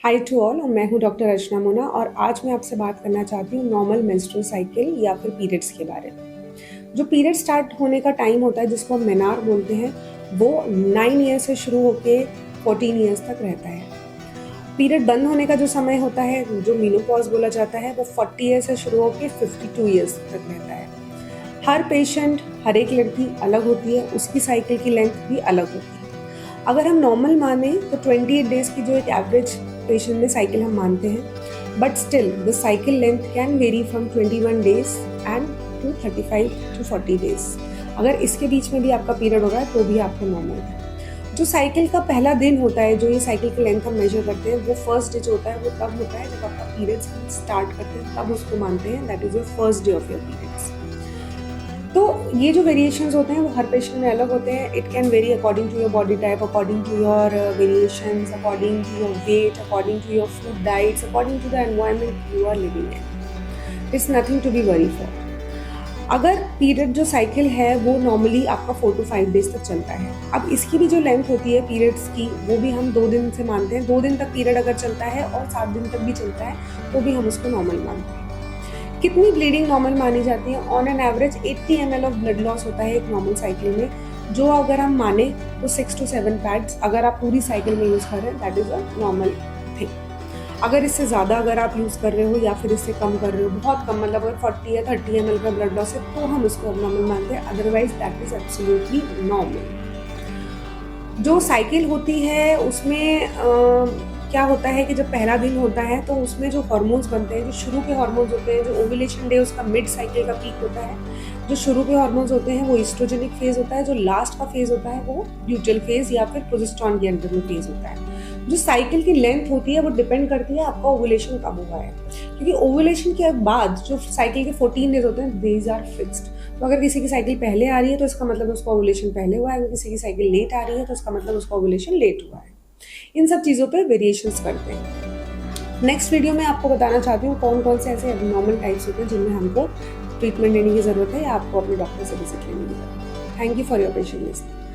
Hi to all, मैं हूं doctor अर्चना मोना और आज मैं आपसे बात करना चाहती हूँ नॉर्मल मेंस्ट्रुअल साइकिल या फिर पीरियड्स के बारे में। जो पीरियड स्टार्ट होने का टाइम होता है जिसको हम मेनार बोलते हैं, वो 9 ईयर से शुरू होके 14 ईयर्स तक रहता है। पीरियड बंद होने का जो समय होता है, जो मीनोपॉज बोला जाता है, वो 40 ईयर से शुरू होकर 52 ईयर्स तक रहता है। हर पेशेंट, हर एक लड़की अलग होती है, उसकी साइकिल की लेंथ भी अलग होती है। अगर हम नॉर्मल माने तो 28 डेज की जो एक एवरेज पेशेंट में साइकिल हम मानते हैं, but still the cycle length can vary from 21 days and to 35 to 40 days. अगर इसके बीच में भी आपका पीरियड हो रहा है तो भी आपको नॉर्मल है। जो साइकिल का पहला दिन होता है, जो ये साइकिल की लेंथ हम मेजर करते हैं, वो फर्स्ट डे जो होता है वो तब होता है जब आपका पीरियड्स स्टार्ट करते हैं, तब उसको मानते हैं that is your first day of your periods. तो ये जो वेरिएशंस होते हैं वो हर पेशेंट में अलग होते हैं। It can vary according to your body type, according to your variations, according to your weight, according to your food diets, according to the environment you are living in. It's nothing to be worry for. अगर period जो cycle है वो normally आपका 4 to 5 days तक चलता है। अब इसकी भी जो लेंथ होती है पीरियड्स की, वो भी हम 2 दिन से मानते हैं। 2 दिन तक पीरियड अगर चलता है और 7 दिन तक भी चलता है तो भी हम उसको नॉर्मल मानते हैं। कितनी ब्लीडिंग नॉर्मल मानी जाती है? On an average 80 ml of blood loss होता है एक नॉर्मल साइकिल में, जो अगर हम माने तो 6 to 7 पैड्स अगर आप पूरी साइकिल में यूज कर रहे हैं, that is a normal thing. अगर इससे ज़्यादा अगर आप यूज़ कर रहे हो या फिर इससे कम कर रहे हो, बहुत कम, मतलब अगर 40 या 30 ml का ब्लड लॉस है तो हम इसको नॉर्मल मानते हैं, otherwise that is absolutely normal. जो साइकिल होती है उसमें क्या होता है कि जब पहला दिन होता है तो उसमें जो हार्मोन्स बनते हैं, जो शुरू के हार्मोन्स होते हैं, जो ओव्यूलेशन डे उसका मिड साइकिल का पीक होता है, जो शुरू के हार्मोन्स होते हैं वो ईस्ट्रोजेनिक फेज होता है, जो लास्ट का फेज होता है वो ल्यूटेल फेज या फिर प्रोजेस्टेरॉन के अंदर में फेज होता है। जो साइकिल की लेंथ होती है वो डिपेंड करती है आपका ओव्यूलेशन कब हुआ है, क्योंकि ओव्यूलेशन के बाद जो साइकिल के 14 डेज होते हैं, दीज आर फिक्स्ड। तो अगर किसी की साइकिल पहले आ रही है तो इसका मतलब उसका ओव्यूलेशन पहले हुआ है, अगर किसी की साइकिल लेट आ रही है तो इसका मतलब उसका ओव्यूलेशन लेट हुआ है। इन सब चीज़ों पे वेरिएशंस करते हैं। नेक्स्ट वीडियो में आपको बताना चाहती हूँ कौन कौन से ऐसे एबनॉर्मल टाइप्स होते हैं जिनमें हमको ट्रीटमेंट लेने की ज़रूरत है या आपको अपने डॉक्टर से विजिट लेने की ज़रूरत है। Thank you for your patient listening.